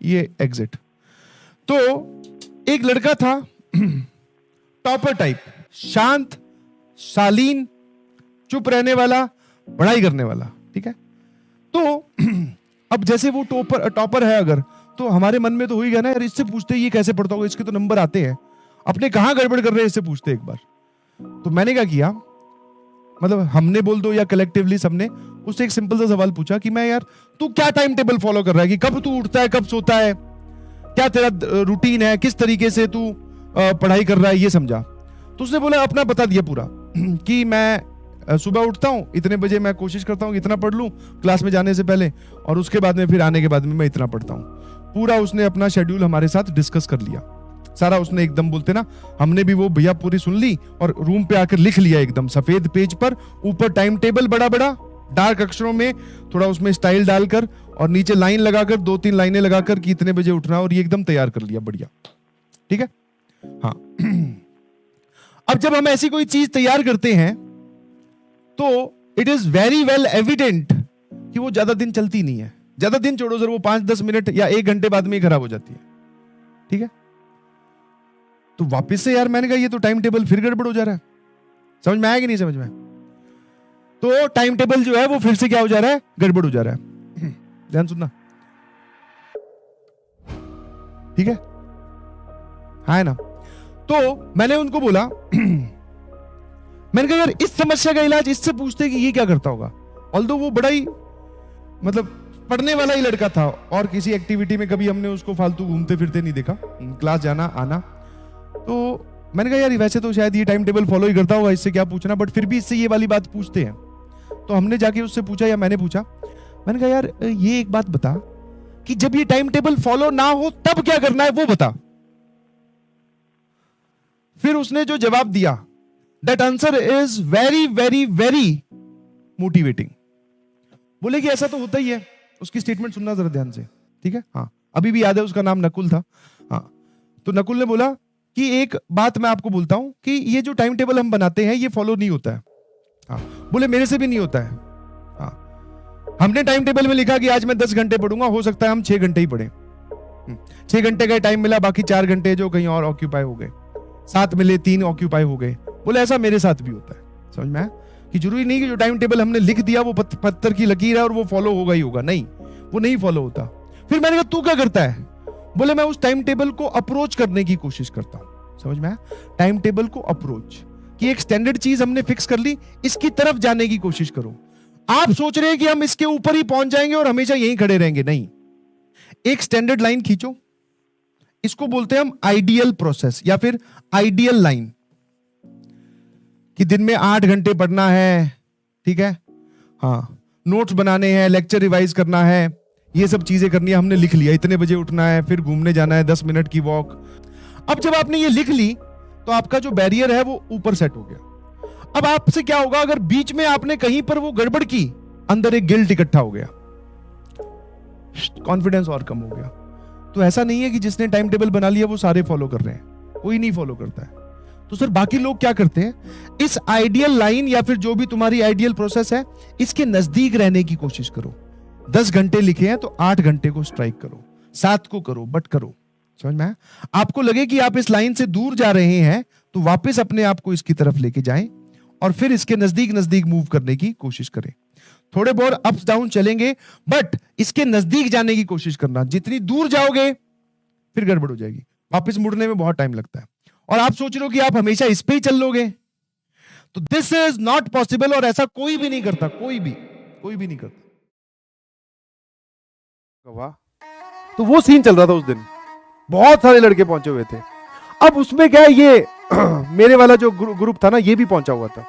ये एग्जिट। तो एक लड़का था टॉपर टाइप, शांत, शालीन, चुप रहने वाला, पढ़ाई करने वाला, ठीक है। तो अब जैसे वो टॉपर है अगर, तो हमारे मन में तो हो ही गया ना यार, इससे पूछते ये कैसे पढ़ता होगा, इसके तो नंबर आते हैं, अपने कहां गड़बड़ कर रहे हैं इससे पूछते एक बार। तो मैंने क्या किया, मतलब हमने बोल दो या कलेक्टिवली सबने उससे एक सिंपल सा सवाल पूछा कि मैं यार तू क्या टाइम टेबल फॉलो कर रहा है, कि कब तू उठता है, कब सोता है, क्या तेरा रूटीन है, किस तरीके से तू पढ़ाई कर रहा है, ये समझा। तो उसने बोला अपना बता दिया पूरा कि मैं सुबह उठता हूं इतने बजे, मैं कोशिश करता हूं कि इतना पढ़ लूं क्लास में जाने से पहले, और उसके बाद में फिर आने के बाद में मैं इतना पढ़ता हूं। पूरा उसने अपना शेड्यूल हमारे साथ डिस्कस कर लिया सारा। उसने एकदम, बोलते ना, हमने भी वो भैया पूरी सुन ली और रूम पे आकर लिख लिया एकदम सफेद पेज पर, ऊपर टाइम टेबल बड़ा बड़ा डार्क अक्षरों में, थोड़ा उसमें स्टाइल डालकर, और नीचे लाइन लगाकर 2-3 लाइनें लगाकर कि इतने बजे उठना, और ये एकदम तैयार कर लिया बढ़िया, ठीक है। हाँ अब जब हम ऐसी कोई चीज तैयार करते हैं तो it is very well evident कि वो ज्यादा दिन चलती नहीं है। ज्यादा दिन छोड़ो सर, वो 5-10 मिनट या 1 घंटे बाद में खराब हो जाती है, ठीक है। तो वापस से यार मैंने कहा ये तो टाइम टेबल फिर गड़बड़ हो जा रहा है। समझ में आया कि नहीं समझ में? तो टाइम टेबल जो है वो फिर से क्या हो जा रहा है, गड़बड़ हो जा रहा है। ध्यान सुनना, ठीक है, हाँ है ना। तो मैंने उनको बोला मैंने कहा यार इस समस्या का इलाज इससे पूछते कि ये क्या करता होगा। ऑल्दो वो बड़ा ही मतलब पढ़ने वाला ही लड़का था, और किसी एक्टिविटी में कभी हमने उसको फालतू घूमते फिरते नहीं देखा, क्लास जाना आना। तो मैंने कहा यार वैसे तो शायद ये टाइम टेबल फॉलो ही करता होगा, इससे क्या पूछना, बट फिर भी इससे ये वाली बात पूछते हैं। तो हमने जाके उससे पूछा, या मैंने पूछा, मैंने कहा यार ये एक बात बता कि जब ये टाइम टेबल फॉलो ना हो तब क्या करना है वो बता। फिर उसने जो जवाब दिया, that answer is very very very motivating. बोले कि ऐसा तो होता ही है। उसकी स्टेटमेंट सुनना जरा ध्यान से, ठीक है। हाँ अभी भी याद है, उसका नाम नकुल था। हाँ तो नकुल ने बोला कि एक बात मैं आपको बोलता हूं कि ये जो टाइम टेबल हम बनाते हैं ये फॉलो नहीं होता है। हाँ बोले मेरे से भी नहीं होता है। हाँ हमने टाइम टेबल में लिखा कि आज मैं 10 घंटे पढ़ूंगा, हो सकता है हम 6 घंटे ही पढ़े। 6 घंटे का टाइम मिला, बाकी 4 घंटे जो कहीं और ऑक्यूपाई हो गए, 7 मिले 3 ऑक्यूपाई हो गए। बोले ऐसा मेरे साथ भी होता है। समझ में आया कि जरूरी नहीं कि जो टाइम टेबल हमने लिख दिया वो पत्थर की लकीर है और वो फॉलो होगा ही होगा, नहीं, वो नहीं फॉलो होता। फिर मैंने कहा तू क्या करता है? बोले मैं उस टाइम टेबल को अप्रोच करने की कोशिश करता हूं। समझ में आया? टाइम टेबल को अप्रोच, कि एक स्टैंडर्ड चीज हमने फिक्स कर ली, इसकी तरफ जाने की कोशिश करो। आप सोच रहे हैं कि हम इसके ऊपर ही पहुंच जाएंगे और हमेशा यहीं खड़े रहेंगे, नहीं। एक स्टैंडर्ड लाइन खींचो, इसको बोलते हैं हम आइडियल प्रोसेस या फिर आइडियल लाइन, कि दिन में 8 घंटे पढ़ना है, ठीक है। हाँ नोट्स बनाने हैं, लेक्चर रिवाइज करना है, ये सब चीजें करनी है, हमने लिख लिया। इतने बजे उठना है, फिर घूमने जाना है, 10 मिनट की वॉक। अब जब आपने ये लिख ली तो आपका जो बैरियर है वो ऊपर सेट हो गया। अब आपसे क्या होगा, अगर बीच में आपने कहीं पर वो गड़बड़ की, अंदर एक गिल्ट इकट्ठा हो गया, कॉन्फिडेंस और कम हो गया। तो ऐसा नहीं है कि जिसने टाइम टेबल बना लिया वो सारे फॉलो कर रहे हैं, कोई नहीं फॉलो करता है। तो सर बाकी लोग क्या करते हैं? इस आइडियल लाइन या फिर जो भी तुम्हारी आइडियल प्रोसेस है, इसके नजदीक रहने की कोशिश करो। 10 घंटे लिखे हैं तो 8 घंटे को स्ट्राइक करो, 7 को करो, बट करो। समझ में आया? आपको लगे कि आप इस लाइन से दूर जा रहे हैं तो वापस अपने आप को इसकी तरफ लेके जाएं और फिर इसके नजदीक नजदीक मूव करने की कोशिश करें। थोड़े बहुत अप्स डाउन चलेंगे, बट इसके नजदीक जाने की कोशिश करना। जितनी दूर जाओगे फिर गड़बड़ हो जाएगी, वापस मुड़ने में बहुत टाइम लगता है। और आप सोच रहे हो कि आप हमेशा इस पे ही चल लोगे, तो दिस इज नॉट पॉसिबल। और ऐसा कोई भी नहीं करता, कोई भी नहीं करता। वाह, तो वो सीन चल रहा था उस दिन, बहुत सारे लड़के पहुंचे हुए थे। अब उसमें क्या है, ये मेरे वाला जो ग्रुप था ना, ये भी पहुंचा हुआ था।